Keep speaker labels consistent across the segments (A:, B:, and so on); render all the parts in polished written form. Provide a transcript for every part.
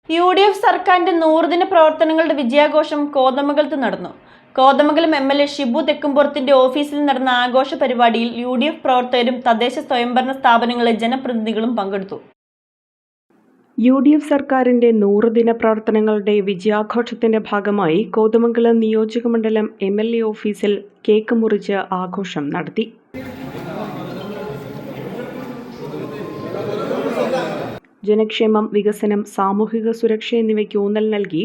A: UDF സർക്കാരിന്റെ 100 ദിന പ്രവർത്തനങ്ങളുടെ വിജയാഘോഷം കോതമംഗലത്ത് നടന്നു. കോതമംഗലം MLA ഷിബു തെക്കുംപുറത്തിന്റെ ഓഫീസിൽ നടന്ന ആഘോഷ പരിപാടിയിൽ UDF പ്രവർത്തകരും തദ്ദേശ സ്വയംഭരണ സ്ഥാപനങ്ങളിലെ ജനപ്രതിനിധികളും പങ്കെടുത്തു.
B: UDF സർക്കാരിന്റെ 100 ദിന പ്രവർത്തനങ്ങളുടെ വിജയാഘോഷത്തിന്റെ ഭാഗമായി കോതമംഗലം നിയോജകമണ്ഡലം MLA ഓഫീസിൽ കേക്ക് മുറിച്ച് ആഘോഷം നടത്തി. ജനക്ഷേമം, വികസനം, സാമൂഹിക സുരക്ഷ എന്നിവയ്ക്ക് ഊന്നൽ നൽകി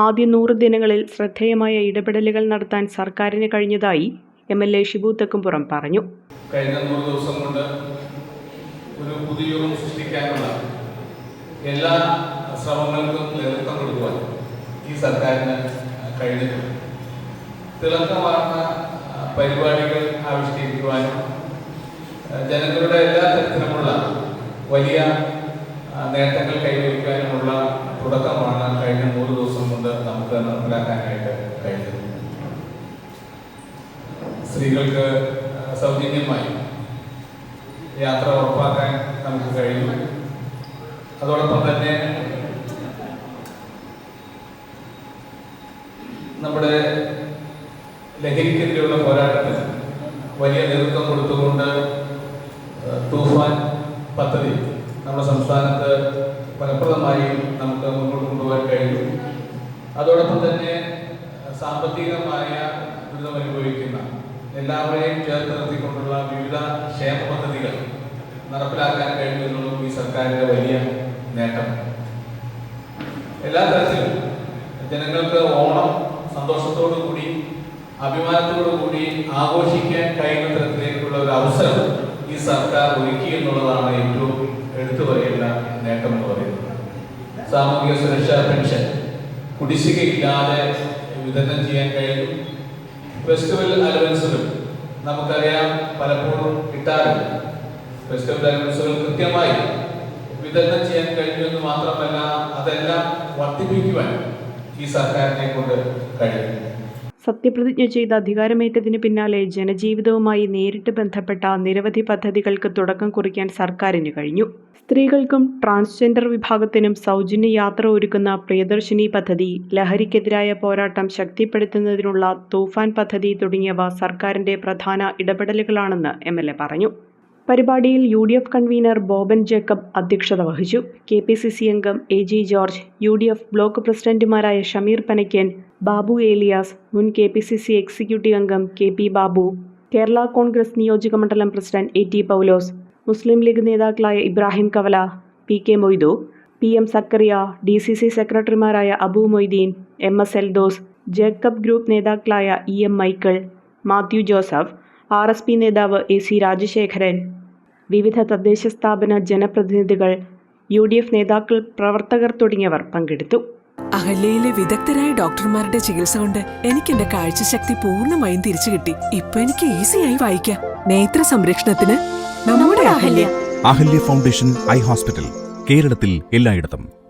B: ആദ്യ 100 ദിനങ്ങളിൽ ശ്രദ്ധേയമായ ഇടപെടലുകൾ നടത്താൻ സർക്കാരിന് കഴിഞ്ഞതായി MLA ഷിബു തെക്കുംപുറം പറഞ്ഞു.
C: കഴിഞ്ഞ 100 ദിവസം കൊണ്ട് ഒരു പുതിയ യുഗം സൃഷ്ടിക്കാനുള്ള എല്ലാ ശ്രമങ്ങൾക്കും നേതൃത്വം കൊടുക്കുവാൻ ഈ സർക്കാരിന് കഴിഞ്ഞിട്ടുണ്ട്. തിളക്കമാർന്ന പരിപാടികൾ ആവിഷ്കരിക്കുവാനും ജനങ്ങളുടെ എല്ലാ തരത്തിലുമുള്ള വലിയ നേട്ടങ്ങൾ കൈവരിക്കാനുമുള്ള തുടക്കമാണ് കഴിഞ്ഞ 100 ദിവസം കൊണ്ട് നമുക്ക് നടപ്പിലാക്കാനായിട്ട് കഴിഞ്ഞത്. സ്ത്രീകൾക്ക് സൗജന്യമായി യാത്ര ഉറപ്പാക്കാൻ നമുക്ക് കഴിഞ്ഞു. അതോടൊപ്പം തന്നെ നമ്മുടെ ലഹരിക്കെതിരെയുള്ള പോരാട്ടത്തിൽ വലിയ നേതൃത്വം കൊടുത്തുകൊണ്ട് തൂഫാൻ പദ്ധതി നമ്മുടെ സംസ്ഥാനത്ത് ഫലപ്രദമായി നമുക്ക് മുന്നോട്ട് കൊണ്ടുപോകാൻ കഴിഞ്ഞു. അതോടൊപ്പം തന്നെ സാമ്പത്തികമായ ദുരിതം അനുഭവിക്കുന്ന എല്ലാവരെയും ചേർത്ത് നിർത്തിക്കൊണ്ടുള്ള വിവിധ ക്ഷേമ പദ്ധതികൾ നടപ്പിലാക്കാൻ കഴിഞ്ഞു എന്നുള്ളതും ഈ സർക്കാരിൻ്റെ വലിയ നേട്ടം. എല്ലാ തരത്തിലും ജനങ്ങൾക്ക് ഓണം സന്തോഷത്തോടു കൂടി അഭിമാനത്തോടു കൂടി ആഘോഷിക്കാൻ കഴിയുന്ന തരത്തിലേക്കുള്ള ഒരു അവസരം ഈ സർക്കാർ ഒരുക്കി എന്നുള്ളതാണ് ഏറ്റവും എടുത്തു പറയേണ്ട നേട്ടം എന്ന് പറയുന്നത്. സാമൂഹിക സുരക്ഷാ പെൻഷൻ കുടിശ്ശികയില്ലാതെ വിതരണം ചെയ്യാൻ കഴിയും. ഫെസ്റ്റിവൽ അലവൻസുകൾ നമുക്കറിയാം പലപ്പോഴും കിട്ടാറില്ല. ഫെസ്റ്റിവൽ അലവൻസുകൾ കൃത്യമായി വിതരണം ചെയ്യാൻ കഴിയുമെന്ന് മാത്രമല്ല അതെല്ലാം വർദ്ധിപ്പിക്കുവാൻ ഈ സർക്കാരിനെ കൊണ്ട് കഴിയും.
B: സത്യപ്രതിജ്ഞ ചെയ്ത് അധികാരമേറ്റതിന് പിന്നാലെ ജനജീവിതവുമായി നേരിട്ട് ബന്ധപ്പെട്ട നിരവധി പദ്ധതികൾക്ക് തുടക്കം കുറിക്കാൻ സർക്കാരിന് കഴിഞ്ഞു. സ്ത്രീകൾക്കും ട്രാൻസ്ജെൻഡർ വിഭാഗത്തിനും സൗജന്യ യാത്ര ഒരുക്കുന്ന പ്രിയദർശിനി പദ്ധതി, ലഹരിക്കെതിരായ പോരാട്ടം ശക്തിപ്പെടുത്തുന്നതിനുള്ള തൂഫാൻ പദ്ധതി തുടങ്ങിയവ സർക്കാരിന്റെ പ്രധാന ഇടപെടലുകളാണെന്ന് MLA പറഞ്ഞു. പരിപാടിയിൽ UDF കൺവീനർ ബോബൻ ജേക്കബ് അധ്യക്ഷത വഹിച്ചു. KPCC അംഗം AG ജോർജ്, UDF ബ്ലോക്ക് പ്രസിഡന്റുമാരായ ഷമീർ പനയ്ക്കൻ, ബാബു ഏലിയാസ്, മുൻ KPCC എക്സിക്യൂട്ടീവ് അംഗം KP ബാബു, കേരള കോൺഗ്രസ് നിയോജകമണ്ഡലം പ്രസിഡന്റ് AT പൗലോസ്, മുസ്ലിം ലീഗ് നേതാക്കളായ Ibrahim Kavala, PK Moidu, PM Sakkariya, DCC സെക്രട്ടറിമാരായ അബു മൊയ്തീൻ, MS എൽദോസ്, ജേക്കബ് ഗ്രൂപ്പ് നേതാക്കളായ EM മൈക്കിൾ, മാത്യു ജോസഫ്, RSP നേതാവ് AC രാജശേഖരൻ, വിവിധ തദ്ദേശ സ്ഥാപന ജനപ്രതിനിധികൾ, UDF നേതാക്കൾ, പ്രവർത്തകർ തുടങ്ങിയവർ പങ്കെടുത്തു.
D: അഹല്യയിലെ വിദഗ്ധരായ ഡോക്ടർമാരുടെ ചികിത്സ കൊണ്ട് എനിക്ക് എന്റെ കാഴ്ചശക്തി പൂർണ്ണമായും തിരിച്ചു കിട്ടി. ഇപ്പൊ എനിക്ക് ഈസിയായി വായിക്കാം. നേത്ര സംരക്ഷണത്തിന് നമ്മുടെ Ahalya.
E: Ahalya foundation eye hospital, കേരളത്തിൽ എല്ലായിടത്തും.